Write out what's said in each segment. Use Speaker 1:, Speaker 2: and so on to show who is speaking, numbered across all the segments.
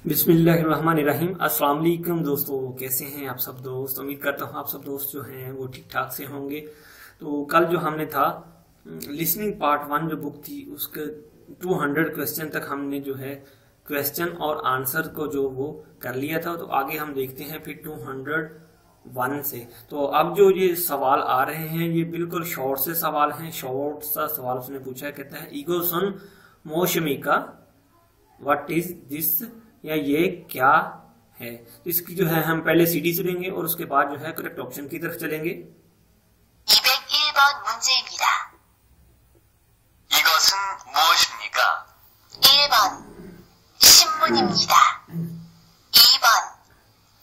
Speaker 1: बिस्मिल्लाहिर्रहमानिर्रहीम। अस्सलाम वालेकुम दोस्तों, कैसे हैं आप सब दोस्त। उम्मीद करता हूँ आप सब दोस्त जो हैं वो ठीक ठाक से होंगे। तो कल जो हमने था लिसनिंग पार्ट 1 जो बुक थी उसके 200 क्वेश्चन तक हमने जो है क्वेश्चन और आंसर को जो वो कर लिया था। तो आगे हम देखते हैं फिर 201 से। तो अब जो ये सवाल आ रहे हैं ये बिल्कुल शॉर्ट से सवाल हैं। शॉर्ट सा सवाल उसने पूछा है, कहता है ईगोसन मोशमिका व्हाट इज दिस, या ये क्या है। तो इसकी जो है हम पहले सीडी सुनेंगे और उसके बाद जो है करेक्ट ऑप्शन की तरफ चलेंगे।
Speaker 2: 201번 문제입니다.
Speaker 3: 이것은 무엇입니까?
Speaker 2: 1번 신문입니다. 2번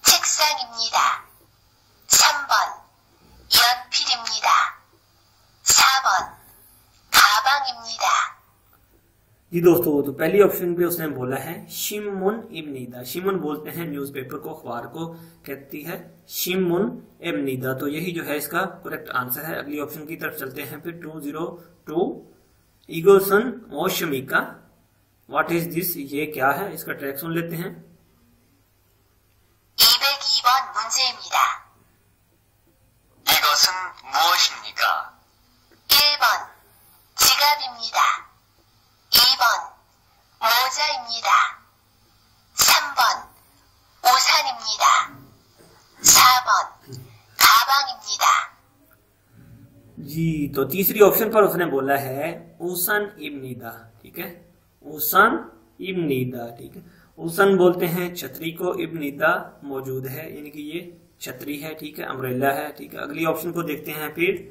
Speaker 2: 책상입니다. 3번 연필입니다. 4번 가방입니다.
Speaker 1: जी दोस्तों, तो पहली ऑप्शन पे उसने बोला है शिमुन इब्निदा। शिमुन बोलते हैं न्यूज़पेपर को, अखबार को कहती है शिमुन इब्निदा। तो यही जो है इसका करेक्ट आंसर है। अगली ऑप्शन की तरफ चलते हैं फिर 202 ईगोसन मोशमिका व्हाट इज दिस, ये क्या है। इसका ट्रैक सुन लेते हैं।
Speaker 2: 202번 문제입니다.
Speaker 3: 이것은 무엇입니까?
Speaker 2: 1번 지갑입니다. 2번 모자입니다. 3번 우산입니다. 4번 가방입니다.
Speaker 1: जी, तो तीसरी ऑप्शन पर उसने बोला है उसन इब्निदा। ठीक है, उसन इब्निदा। ठीक है, उसन बोलते हैं छतरी को, इब्निदा मौजूद है यानी कि ये छतरी है। ठीक है, अम्ब्रेला है। ठीक है, अगली ऑप्शन को देखते हैं फिर।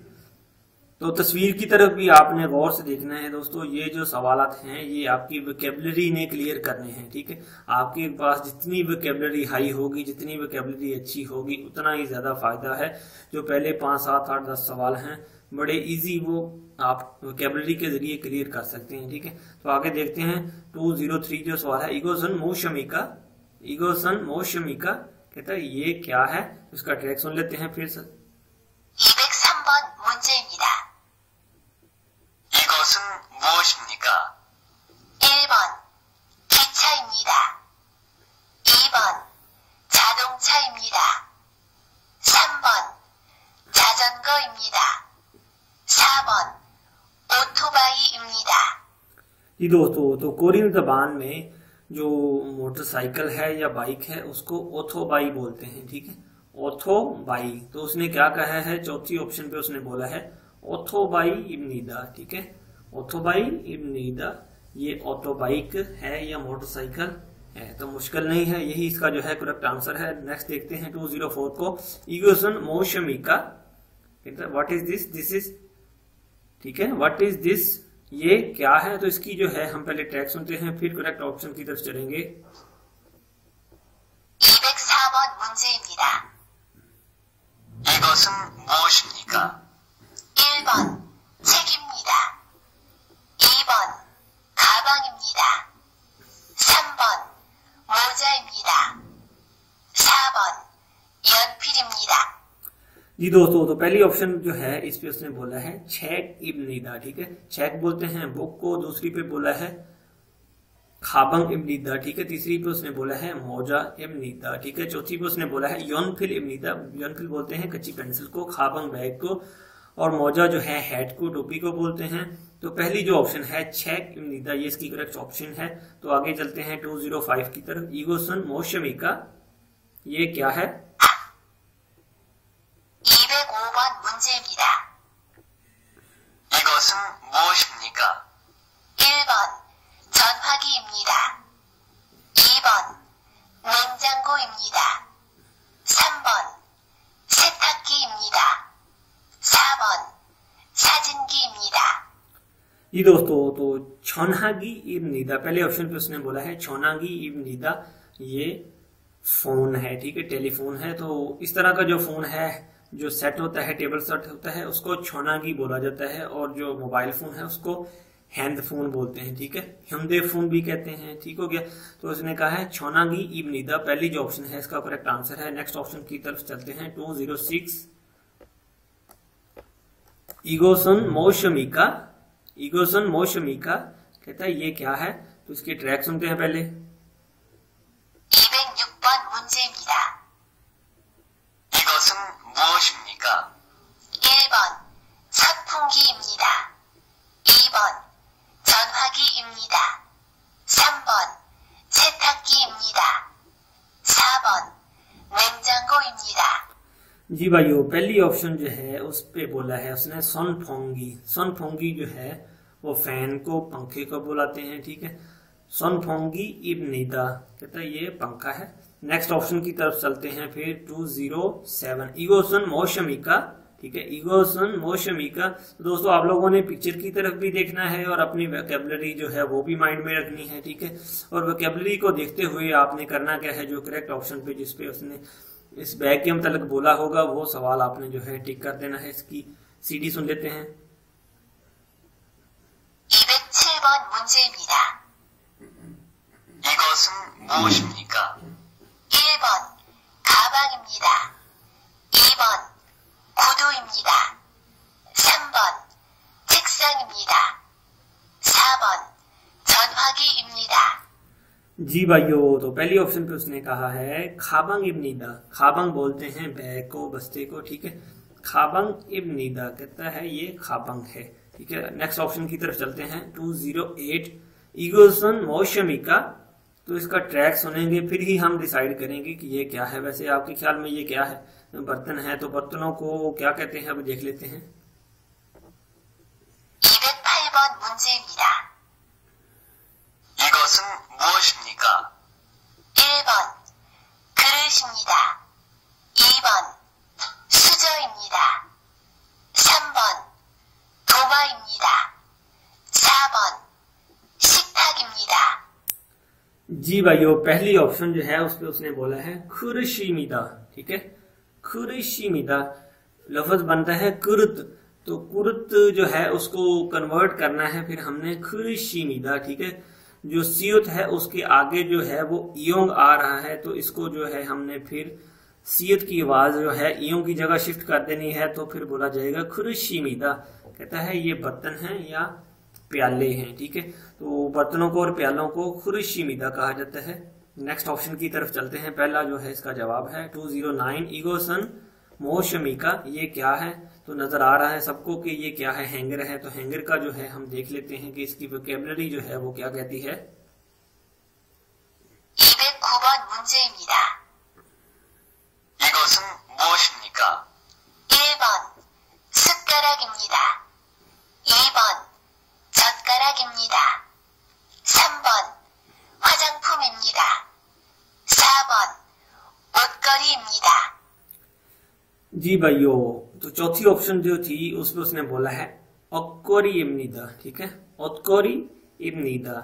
Speaker 1: तो तस्वीर की तरफ भी आपने गौर से देखना है दोस्तों। ये जो सवालात हैं ये आपकी वोकैबुलरी ने क्लियर करने हैं। ठीक है, आपके पास जितनी वोकैबुलरी हाई होगी, जितनी वोकैबुलरी अच्छी होगी, उतना ही ज्यादा फायदा है। जो पहले 5, 7, 8, 10 सवाल हैं बड़े इजी, वो आप वोकैबुलरी के जरिए क्लियर कर सकते हैं। ठीक है, तो आगे देखते हैं 203 जो सवाल है ईगोसन मोशमिका। ईगोसन मोशमिका कहता है ये क्या है। उसका ट्रैक सुन लेते हैं फिर से।
Speaker 2: 203번 문제입니다.
Speaker 3: 이것은 무엇입니까?
Speaker 2: 1번 기차입니다. 2번 자동차입니다. 3번 자전거입니다. 4번 오토바이입니다.
Speaker 1: जी दोस्तों, तो कोरियन जबान में जो मोटरसाइकिल है या बाइक है उसको ओथोबाई बोलते हैं। ठीक है, ओथोबाई। तो उसने क्या कहा है, चौथी ऑप्शन पे उसने बोला है ओथोबाई इब्निदा। ठीक है, ओथोबाई इब्निदा, ये ऑटोबाइक है या मोटरसाइकिल है। तो मुश्किल नहीं है, यही इसका जो है करेक्ट आंसर है। नेक्स्ट देखते हैं 204 को ईगोसन मोशमिका। What is this, this is. ठीक है, व्हाट इज दिस, ये क्या है। तो इसकी जो है हम पहले ट्रैक सुनते हैं फिर करेक्ट ऑप्शन की तरफ चलेंगे।
Speaker 2: 204번 문제입니다.
Speaker 3: 이것은 무엇입니까?
Speaker 2: 1번 책입니다. 2번 가방입니다. 3번 모자입니다. 4번 연필입니다.
Speaker 1: जी दोस्तों, तो पहली ऑप्शन जो है इस पे उसने बोला है छेक इब्निदा। ठीक है, छेक बोलते हैं बुक को। दूसरी पे बोला है खाबंग इब्निदा। ठीक है, तीसरी पे उसने बोला है मौजा इब्निदा। ठीक है, चौथी पे उसने बोला है योनफिल इब्निदा। योनफिल बोलते हैं कच्ची पेंसिल को, खाबंग बैग को, और मौजा जो है हैट को, टोपी को बोलते हैं। तो पहली जो ऑप्शन है छेक इब्निदा, ये इसकी करेक्ट ऑप्शन है। तो आगे चलते हैं 205 की तरफ। ईगोसन मोशमिका, ये क्या है।
Speaker 2: 205번 문제입니다.
Speaker 3: 이것은 무엇입니까?
Speaker 2: 1번 전화기입니다. 2번 냉장고입니다. 3번 세탁기입니다. 4번 사진기입니다.
Speaker 1: जी दोस्तों, तो छोनागी इब्निदा, पहले ऑप्शन पे उसने बोला है छोनागी इब्निदा, ये फोन है। ठीक है, टेलीफोन है। तो इस तरह का जो फोन है, जो सेट होता है, टेबल सेट होता है, उसको छोनागी बोला जाता है। और जो मोबाइल फोन है उसको हैंड फोन बोलते हैं। ठीक है, हिंदे फोन भी कहते हैं। ठीक हो गया, तो उसने कहा है छोनागी इब्निदा, पहली जो ऑप्शन है इसका करेक्ट आंसर है। नेक्स्ट ऑप्शन की तरफ चलते हैं 206 ईगोसन मोशमिका। ईगोसन मोशमिका कहता है ये क्या है। तो इसके ट्रैक सुनते हैं पहले। जी भाइयों, पहली ऑप्शन जो है उस पे बोला है उसने सोनफोंगी। सोनफोंगी जो है वो फैन को, पंखे को बुलाते हैं, ठीक है। सोनफोंगी इब्निदा, कहता है ये पंखा है। नेक्स्ट ऑप्शन की तरफ चलते हैं फिर 207 इगोसन मोशमिका, ठीक है। इगोसन मोशमिका। तो दोस्तों आप लोगों ने पिक्चर की तरफ भी देखना है और अपनी वोकैबुलरी जो है वो भी माइंड में रखनी है, ठीक है। और वोकैबुलरी को देखते हुए आपने करना क्या है, जो करेक्ट ऑप्शन पे जिसपे उसने इस बैग के मतलब बोला होगा वो सवाल आपने जो है टिक कर देना है। इसकी सीडी सुन लेते हैं।
Speaker 2: 207번 문제입니다.
Speaker 3: 이것은 무엇입니까?
Speaker 2: 1번 가방입니다. 2번 구두입니다. 3번 책상입니다. 4번 전화기입니다.
Speaker 1: जी भाइयों, तो पहली ऑप्शन पे उसने कहा है खाबंग इब्निदा। खाबंग बोलते हैं बैग को, बस्ते को, ठीक है। खाबंग इब्निदा कहता है ये खाबंग है, ठीक है। नेक्स्ट ऑप्शन की तरफ चलते हैं 208 इगोसन मोशमिका। तो इसका ट्रैक सुनेंगे फिर ही हम डिसाइड करेंगे कि ये क्या है। वैसे आपके ख्याल में ये क्या है? बर्तन है, तो बर्तनों को क्या कहते हैं अब देख लेते हैं।
Speaker 2: 208번 문제입니다.
Speaker 3: 이것은 무엇입니까?
Speaker 2: 1번 그릇입니다. 2번 수저입니다. 3번 도마입니다. 4번 식탁입니다.
Speaker 1: जी भाइयों, पहली ऑप्शन जो है उस पे उसने बोला है खुरशीमिदा, ठीक है। खुरशीमिदा लफ्ज बनता है कुर्त, तो कुर्त जो है उसको कन्वर्ट करना है फिर हमने खुरशीमिदा, ठीक है। जो सियुत है उसके आगे जो है वो इयोंग आ रहा है, तो इसको जो है हमने फिर सियुत की आवाज जो है इयोंग की जगह शिफ्ट कर देनी है, तो फिर बोला जाएगा खुरशीमिदा। कहता है ये बर्तन हैं या प्याले हैं, ठीक है। तो बर्तनों को और प्यालों को खुरशीमिदा कहा जाता है। नेक्स्ट ऑप्शन की तरफ चलते हैं। पहला जो है इसका जवाब है 209 इगोसन मोशमिका। ये क्या है? तो नजर आ रहा है सबको कि ये क्या है, हैंगर है। तो हैंगर का जो है हम देख लेते हैं कि इसकी वोकैबुलरी जो है वो क्या कहती है।
Speaker 2: 209번 문제입니다.
Speaker 3: 이것은 무엇입니까?
Speaker 2: 1번 숟가락입니다. 2번 젓가락입니다. 3번 화장품입니다. 4번 옷걸이입니다.
Speaker 1: जी भाइयों, तो चौथी ऑप्शन जो थी उसमें उसने बोला है ओक्कोरी इब्निदा, ठीक है। ओत्कोरी इब्निदा।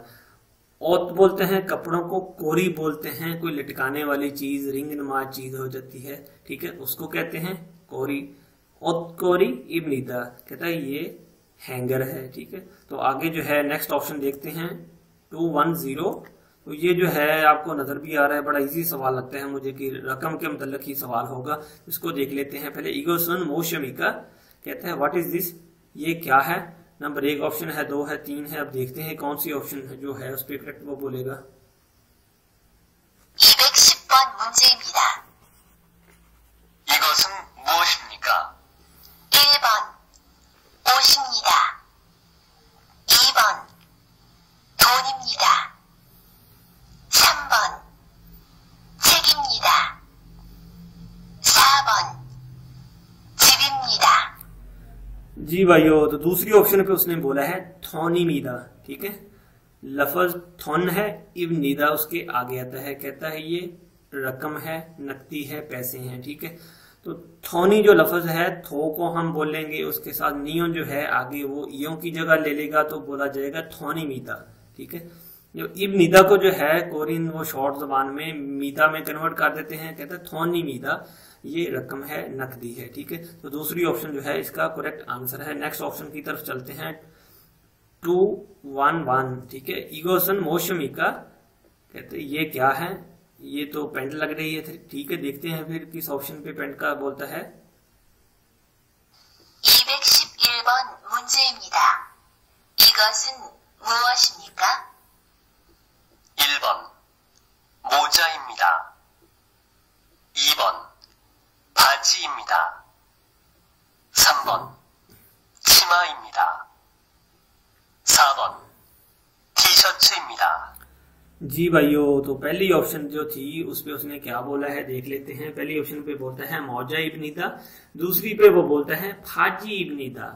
Speaker 1: ओत बोलते हैं कपड़ों को, कोरी बोलते हैं कोई लटकाने वाली चीज, रिंग नुमा चीज हो जाती है, ठीक है, उसको कहते हैं कोरी। ओत्कोरी इब्निदा कहता है ये हैंगर है, ठीक है। तो आगे जो है नेक्स्ट ऑप्शन देखते हैं 210। तो ये जो है आपको नजर भी आ रहा है, बड़ा इजी सवाल लगता है मुझे कि रकम के मतलब ही सवाल होगा। इसको देख लेते हैं पहले। इगोसन मोशमिका कहता है व्हाट इज दिस, ये क्या है। नंबर 1 ऑप्शन है, 2 है, 3 है। अब देखते हैं कौन सी ऑप्शन है जो है उस पर करेक्ट वो बोलेगा।
Speaker 2: 210번 문제입니다.
Speaker 3: 이것은 무엇입니까?
Speaker 2: 1번 옷입니다. 2번 돈입니다. 3번 책입니다. 4번 집입니다.
Speaker 1: जी भाइयों, तो दूसरी ऑप्शन पे उसने बोला है थोनीमीदा, ठीक है। लफज थोन है, इब्निदा उसके आगे आता है। कहता है ये रकम है, नकदी है, पैसे हैं, ठीक है। तो थोनी जो लफज है, थो को हम बोलेंगे, उसके साथ नियों जो है आगे वो इयों की जगह ले लेगा, तो बोला जाएगा थोनीमीदा, ठीक है। जो इब्निदा को जो है कोरियन वो शॉर्ट जबान में मीदा में कन्वर्ट कर देते हैं, कहते हैं थोनीमीदा, ये रकम है, नकदी है, ठीक है। तो दूसरी ऑप्शन जो है इसका करेक्ट आंसर है। नेक्स्ट ऑप्शन की तरफ चलते हैं 211, ठीक है। इगोसन मोशमिका कहते हैं ये क्या है, ये तो पेंट लग रही है, ठीक है। देखते हैं फिर किस ऑप्शन पे पेंट का बोलता है।
Speaker 2: 211번 문제입니다. 이것은 무엇입니까?
Speaker 3: 1번 모자입니다. 2번 바지입니다. 3번 치마입니다. 4번 티셔츠입니다.
Speaker 1: जी भाइयों, तो पहली ऑप्शन जो थी उस पे उसने क्या बोला है देख लेते हैं। पहली ऑप्शन पे बोलता है मौजा इब्निदा, दूसरी पे वो बोलता है फाजी इब्निदा।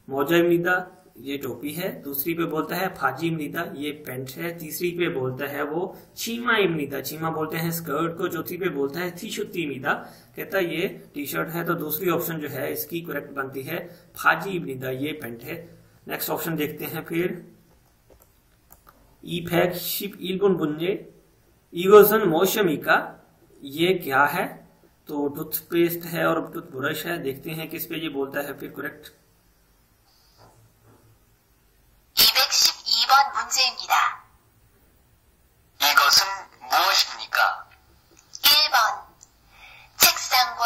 Speaker 1: मौजा इब्निदा ये टोपी है, दूसरी पे बोलता है फाजी इब्निदा ये पेंट है, तीसरी पे बोलता है वो चीमा इब्निदा, चीमा बोलते हैं स्कर्ट को, चौथी पे बोलता है थीशुत्ती इब्निदा, कहता है ये टी शर्ट है। तो दूसरी ऑप्शन जो है इसकी करेक्ट बनती है फाजी इब्निदा ये पेंट है। नेक्स्ट ऑप्शन देखते हैं फिर। इफेक्शिप इल्बुन बुंजे इगोसन मोशमिका, ये क्या है? तो टूथपेस्ट है और टूथब्रश है। देखते हैं किस पे ये बोलता है फिर करेक्ट।
Speaker 2: 212번 문제입니다.
Speaker 3: 이것은 무엇입니까?
Speaker 2: 1번 책상과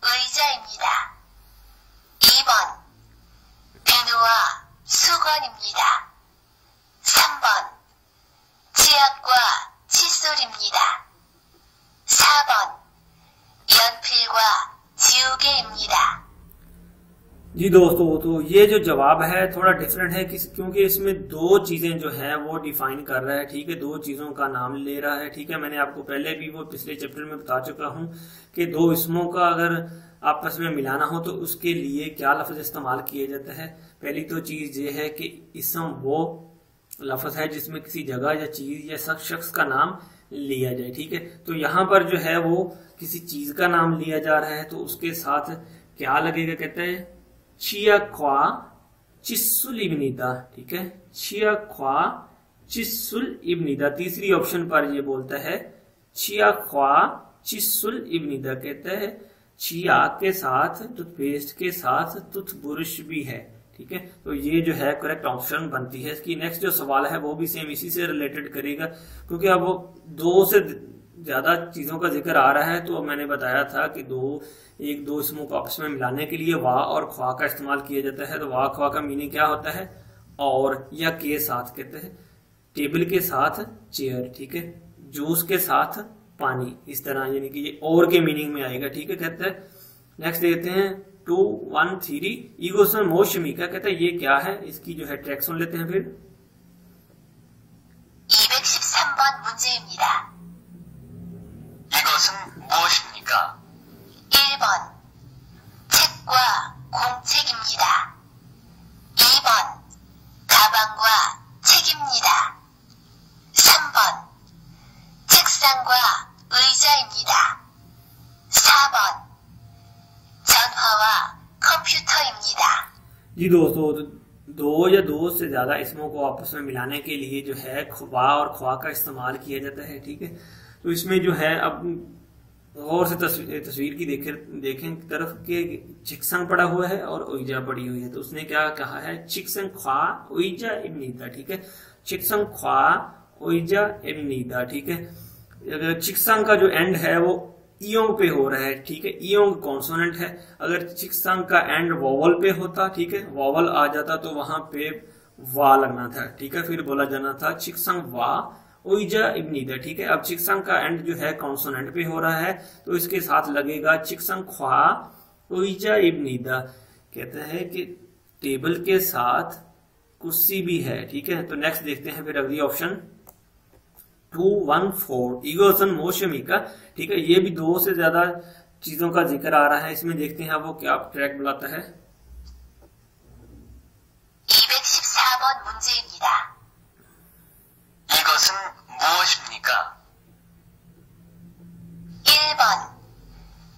Speaker 2: 의자입니다. 2번 비누와 수건입니다. 3번 치약과 칫솔입니다. 4번 연필과 지우개입니다.
Speaker 1: जी दोस्तों, तो ये जो जवाब है थोड़ा डिफरेंट है क्योंकि इसमें दो चीजें जो है वो डिफाइन कर रहा है। ठीक है, दो चीजों का नाम ले रहा है। ठीक है, मैंने आपको पहले भी वो पिछले चैप्टर में बता चुका हूं कि दो इसमों का अगर आपस में मिलाना हो तो उसके लिए क्या लफ्ज इस्तेमाल किया जाता है। पहली तो चीज ये है कि इसम वो लफ्ज है जिसमें किसी जगह या चीज या शख्स का नाम लिया जाए। ठीक है, तो यहाँ पर जो है वो किसी चीज का नाम लिया जा रहा है, तो उसके साथ क्या लगेगा? कहते हैं छिया ख्वा चिस्सुल इब्निदा। ठीक है, छिया ख्वा चिस्सुल इब्निदा। तीसरी ऑप्शन पर ये बोलता है छिया ख्वा चिस्सुल इब्निदा, कहता है छिया के साथ टूथपेस्ट के साथ टूथब्रश भी है। ठीक है, तो ये जो है करेक्ट ऑप्शन बनती है। इसकी नेक्स्ट जो सवाल है वो भी सेम इसी से रिलेटेड करेगा, क्योंकि अब वो दो से ज्यादा चीजों का जिक्र आ रहा है। तो मैंने बताया था कि एक दो इसमों को आपस में मिलाने के लिए वाह और ख्वा का इस्तेमाल किया जाता है। तो वाह ख्वा का मीनिंग क्या होता है? और या के साथ, कहते हैं टेबल के साथ चेयर। ठीक है, जूस के साथ पानी, इस तरह यानी कि ये और के मीनिंग में आएगा। ठीक है, कहते हैं नेक्स्ट देखते हैं 213 इगोसन मोशमिका, कहता है ये क्या है? इसकी जो है ट्रैक सुन लेते हैं फिर।
Speaker 2: 213번 문제입니다.
Speaker 3: 이것은 무엇입니까?
Speaker 2: 1번 책과 공책입니다. 2번 가방과 책입니다. 3번 책상과 의자입니다. 4번 전화와 컴퓨터입니다.
Speaker 1: जी दोस्तों, दो या दो से ज्यादा इसमों को आपस में मिलाने के लिए जो है ख्वा और ख्वा का इस्तेमाल किया जाता है। ठीक है, तो इसमें जो है अब गौर से तस्वीर की देखें तरफ के चिक्संग पड़ा हुआ है और उइजा पड़ी हुई है। तो उसने क्या कहा है? चिक्संग ख्वा उइजा इब्निदा। ठीक है, चिक्संग ख्वा उइजा इब्निदा। ठीक है, अगर चिक्संग का जो एंड है वो इयोंग पे हो रहा है। ठीक है, इयोंग कॉन्सोनेंट है। अगर चिक्संग का एंड वॉवल पे होता, ठीक है, वॉवल आ जाता तो वहां पे वा लगना था। ठीक है, फिर बोला जाना था चिक्संग वा उइजा इब्निदा। ठीक है, अब चिक्संग का एंड जो है कॉन्सोनेंट पे हो रहा है तो इसके साथ लगेगा चिक्संग ख्वा उइजा इब्निदा। कहते हैं कि टेबल के साथ कुर्सी भी है। ठीक है, तो नेक्स्ट देखते हैं फिर अगली ऑप्शन 214 इगोसन मोशमिका। ठीक है, ये भी दो से ज्यादा चीजों का जिक्र आ रहा है। इसमें देखते हैं वो क्या ट्रैक बुलाता है।
Speaker 2: 214번 문제입니다.
Speaker 3: 이것은 무엇입니까?
Speaker 2: 1번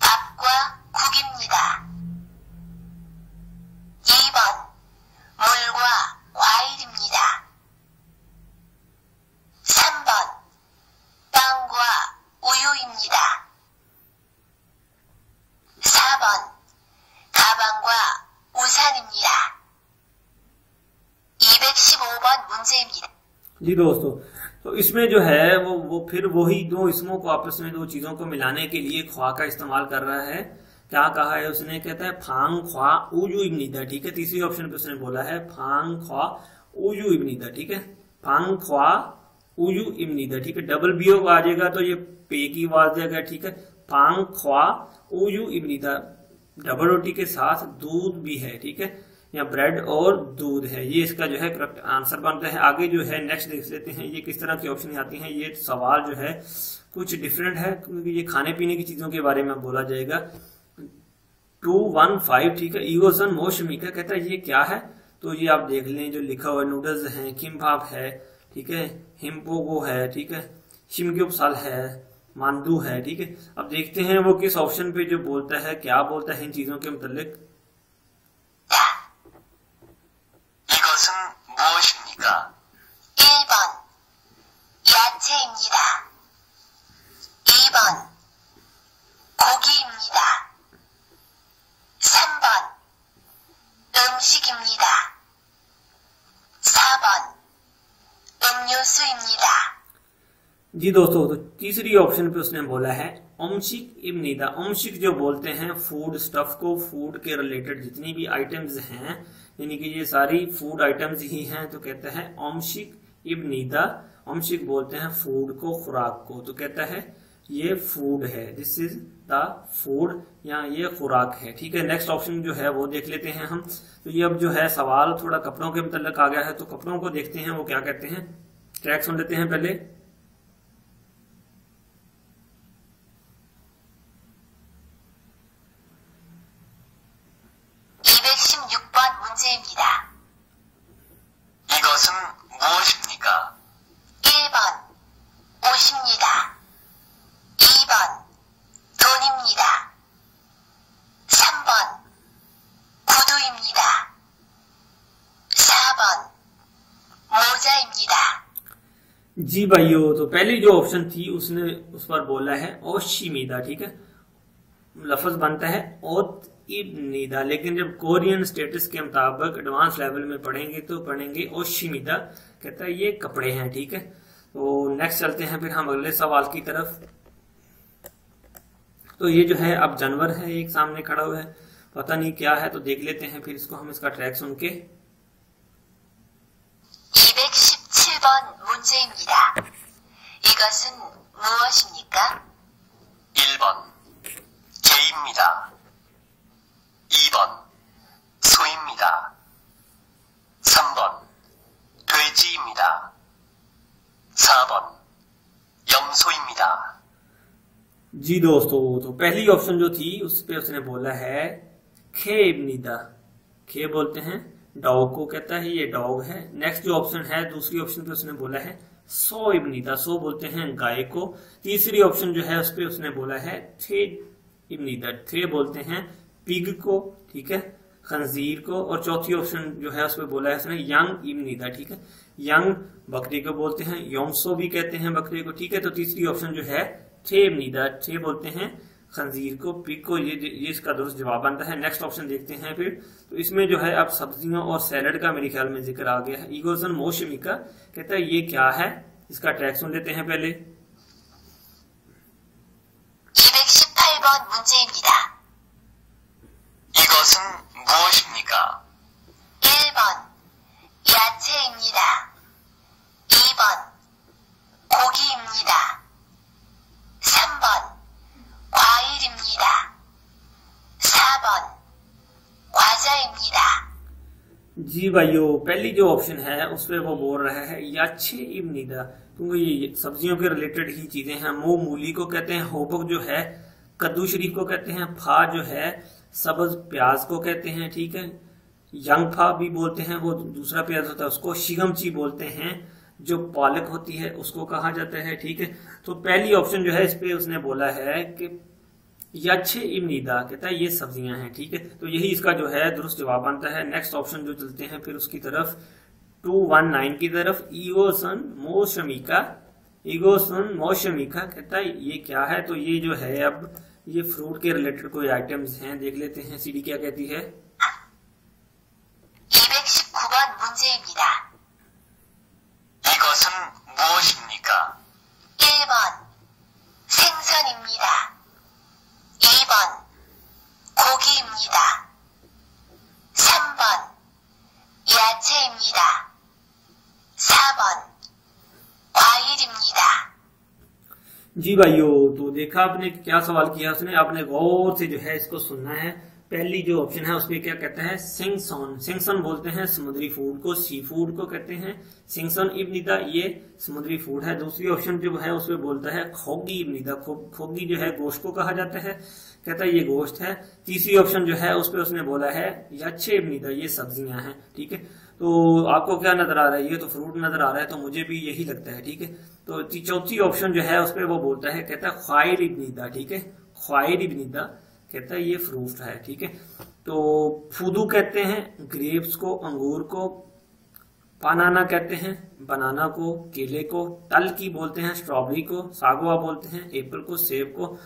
Speaker 2: 밥과 국입니다. 2번 물과 과일입니다. 3번 빵과 우유입니다. 4번 가방과 우산입니다. 215번 문제입니다.
Speaker 1: जी दोस्तों, तो इसमें जो है वो फिर वही दो इसमों को आपस में दो चीजों को मिलाने के लिए ख्वा का इस्तेमाल कर रहा है। क्या कहा है उसने? कहता है फांग ख्वा उयू इब्निदा। ठीक है, तीसरी ऑप्शन पे उसने बोला है फांग ख्वा उयू इब्निदा। ठीक है, फांग ख्वा उयू इब्निदा। ठीक है, डबल बी आ जाएगा तो ये पे की आवाज देगा। ठीक है, फांग ख्वा उयू इब्निदा, डबल ओटी के साथ दूध भी है। ठीक है, या ब्रेड और दूध है। ये इसका जो है करेक्ट आंसर बनता है। आगे जो है नेक्स्ट देख लेते हैं ये किस तरह की ऑप्शन आती हैं। ये सवाल जो है कुछ डिफरेंट है क्योंकि ये खाने पीने की चीजों के बारे में बोला जाएगा। 215 ठीक है, ईगोसन मोशमिका कहता है ये क्या है, तो ये आप देख लें जो लिखा हुआ है, नूडल्स है, किम्बाप है, ठीक है, हिम्पोगो है, ठीक है, शिमग्योप्साल है, मांदू है, ठीक है। अब देखते हैं वो किस ऑप्शन पे जो बोलता है, क्या बोलता है इन चीजों के मुतालिक।
Speaker 3: 이것은 무엇입니까?
Speaker 2: 1번 야채입니다. 2번 고기입니다. 3번 음식입니다. 4번 음료수입니다.
Speaker 1: जी दोस्तों, तो तीसरी ऑप्शन पे उसने बोला है ओमशिक इब्निदा। ओमशिक जो बोलते हैं फूड स्टफ को, फूड के रिलेटेड जितनी भी आइटम्स हैं, यानी कि ये सारी फूड आइटम्स ही हैं, तो कहता है ओमशिक इब्निदा। ओमशिक बोलते हैं फूड को, खुराक को, तो कहता है ये फूड है, दिस इज द फूड, या ये खुराक है, ठीक है। नेक्स्ट ऑप्शन जो है वो देख लेते हैं हम। तो ये अब जो है सवाल थोड़ा कपड़ों के मुताल्लिक आ गया है, तो कपड़ों को देखते हैं वो क्या कहते हैं। ट्रैक सुन लेते हैं पहले।
Speaker 2: 216번 문제입니다.
Speaker 3: 이것은 무엇입니까?
Speaker 2: 1번 옷입니다. 2번 돈입니다. 3번 구두입니다. 4번 모자입니다.
Speaker 1: जी भाइयों, तो पहली जो ऑप्शन थी उसने उस पर बोला है ओशिमिदा, ठीक है, लफ्ज बनता है ओत इब्निदा, लेकिन जब कोरियन स्टेटस के मुताबिक एडवांस लेवल में पढ़ेंगे तो पढ़ेंगे ओशिमिदा, कहता है ये कपड़े हैं, ठीक है। तो नेक्स्ट चलते हैं फिर हम अगले सवाल की तरफ। तो ये जो है अब जानवर है एक सामने खड़ा हुआ है, पता नहीं क्या है, तो देख लेते हैं फिर इसको हम, इसका ट्रैक सुन के।
Speaker 2: 217번 문제입니다. 이것은 무엇입니까?
Speaker 3: 1번 개입니다. 2번 소입니다. 3번 돼지입니다. 4번 염소입니다.
Speaker 1: जी दोस्तों, तो पहली ऑप्शन जो थी उस पे उसने बोला है खे इब्निदा। खे बोलते हैं डॉग को, कहता है ये डॉग है। नेक्स्ट जो ऑप्शन है दूसरी ऑप्शन पे उसने बोला है सो इब्निदा। सो बोलते हैं गाय को। तीसरी ऑप्शन जो है उस पे उसने बोला है थे इब्निदा। थे बोलते हैं पिग को, ठीक है, खंजीर को। और चौथी ऑप्शन जो है उस पे बोला है उसने यंग इब्निदा, ठीक है, यंग बकरी को बोलते हैं, योमसो भी कहते हैं बकरी को, ठीक है। तो तीसरी ऑप्शन जो है थे इब्निदा, थे बोलते हैं खंजीर को, पिग को, ये इसका दुरुस्त जवाब बनता है। नेक्स्ट ऑप्शन देखते हैं फिर। तो इसमें जो है अब सब्जियों और सैलड का मेरे ख्याल में जिक्र आ गया है। ईगोसन मोशमिका कहता है ये क्या है, इसका ट्रैक सुन लेते हैं पहले।
Speaker 2: 218번 문제입니다.
Speaker 3: 이것은 무엇입니까?
Speaker 2: 1번 야채입니다. 2번 고기입니다. 3번 과일입니다. 4번 과자입니다.
Speaker 1: जी भाइयों, पहली जो ऑप्शन है उसपे वो बोल रहा है याचे इब्निदा, क्योंकि ये सब्जियों के रिलेटेड ही चीजें हैं। मो मूली को कहते हैं, होबक जो है कद्दू शरीफ को कहते हैं, फा जो है सब्ज प्याज को कहते हैं, ठीक है, यंग फा भी बोलते हैं, वो दूसरा प्याज होता है उसको, शिगमची बोलते हैं, जो पालक होती है उसको कहा जाता है, ठीक है। तो पहली ऑप्शन जो है इस पे उसने बोला है कि याचे इब्निदा, कहता है ये सब्जियां हैं, ठीक है। तो यही इसका जो है दुरुस्त जवाब बनता है। नेक्स्ट ऑप्शन जो चलते हैं फिर उसकी तरफ, 219 की तरफ, ईगोसन मोशमिका। ईगोसन मोशमिका कहता है ये क्या है, तो ये जो है अब ये फ्रूट के रिलेटेड कोई आइटम्स हैं, देख लेते हैं सीडी क्या कहती है।
Speaker 2: 219번 문제입니다.
Speaker 3: 이것은 무엇입니까?
Speaker 2: 1번 생선입니다. 2번 고기입니다. 3번 야채입니다. 4번 과일입니다.
Speaker 1: जी भाइयों, तो देखा आपने क्या सवाल किया उसने, आपने गौर से जो है इसको सुनना है। पहली जो ऑप्शन है उसमें क्या कहते हैं, सिंगसन। सिंगसन बोलते हैं समुद्री फूड को, सी फूड को कहते हैं सिंगसन इब्निदा, ये समुद्री फूड है। दूसरी ऑप्शन जो है उसमें बोलता है खोगी इब्निदा, खोगी जो है गोश्त को कहा जाता है, कहता है ये गोश्त है। तीसरी ऑप्शन जो है उसपे उसने बोला है याचे इब्निदा, ये सब्जियां हैं, ठीक है। तो आपको क्या नजर आ रहा है, ये तो फ्रूट नजर आ रहा है, तो मुझे भी यही लगता है, ठीक है। तो चौथी ऑप्शन जो है उसपे वो बोलता है, कहता है ख्वाइर इब्निदा, ठीक है, ख्वाइर इब्निदा, कहता है ये फ्रूट है, ठीक है। तो फूदू कहते हैं ग्रेप्स को, अंगूर को, बनाना कहते हैं बनाना को, केले को, तल की बोलते हैं स्ट्रॉबेरी को, सागवा बोलते हैं एप्पल को, सेब को,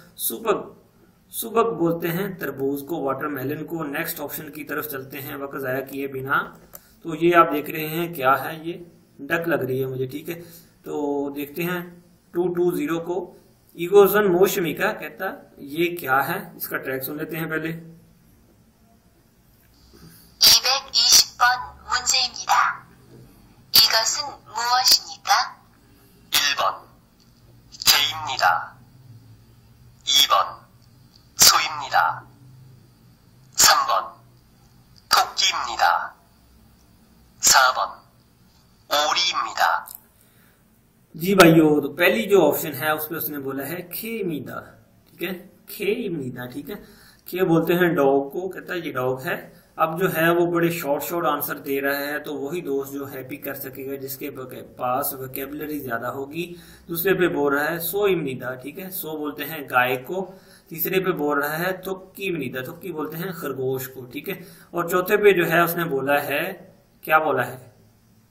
Speaker 1: सुबक बोलते हैं तरबूज को, वाटरमेलन को। नेक्स्ट ऑप्शन की तरफ चलते हैं वक्त जाया किए बिना। तो ये आप देख रहे हैं क्या है, ये डक लग रही है मुझे, ठीक है। तो देखते हैं 220 को, इगोजन मोशमिका, कहता ये क्या है, इसका ट्रैक सुन लेते हैं पहले।
Speaker 2: 220번 문제입니다. 이것은 무엇입니까?
Speaker 3: 1번 개입니다. 2번 소입니다. 3번 토끼입니다. 4번 오리입니다.
Speaker 1: जी भाइयों, तो पहली जो ऑप्शन है उस पर उसने बोला है खेमीदा, ठीक है, खेमीदा, ठीक है। खे बोलते हैं डॉग को, कहता है ये डॉग है। अब जो है वो बड़े शॉर्ट आंसर दे रहा है, तो वही दोस्त जो है पिक कर सकेगा जिसके पास वोकैबुलरी ज्यादा होगी। दूसरे पे बोल रहा है सो इमनीदा, ठीक है, सो बोलते हैं गाय को। तीसरे पे बोल रहा है तुक्की इमनीदा, तुक्की बोलते हैं खरगोश को, ठीक है। और चौथे पे जो है उसने बोला है, क्या बोला है,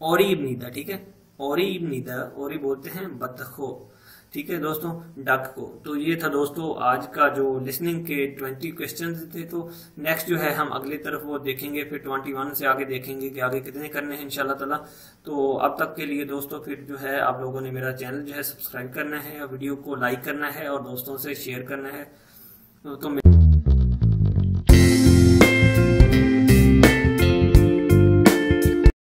Speaker 1: औरी इमनीदा, ठीक है, औरी इमनीदा, औरी बोलते हैं बतख को, ठीक है दोस्तों, डक को। तो ये था दोस्तों आज का जो लिसनिंग के 20 क्वेश्चंस थे। तो नेक्स्ट जो है हम अगली तरफ वो देखेंगे, फिर 21 से आगे देखेंगे कि आगे कितने करने हैं इंशाल्लाह ताला। तो अब तक के लिए दोस्तों फिर जो है आप लोगों ने मेरा चैनल जो है सब्सक्राइब करना है, वीडियो को लाइक करना है और दोस्तों से शेयर करना है। तो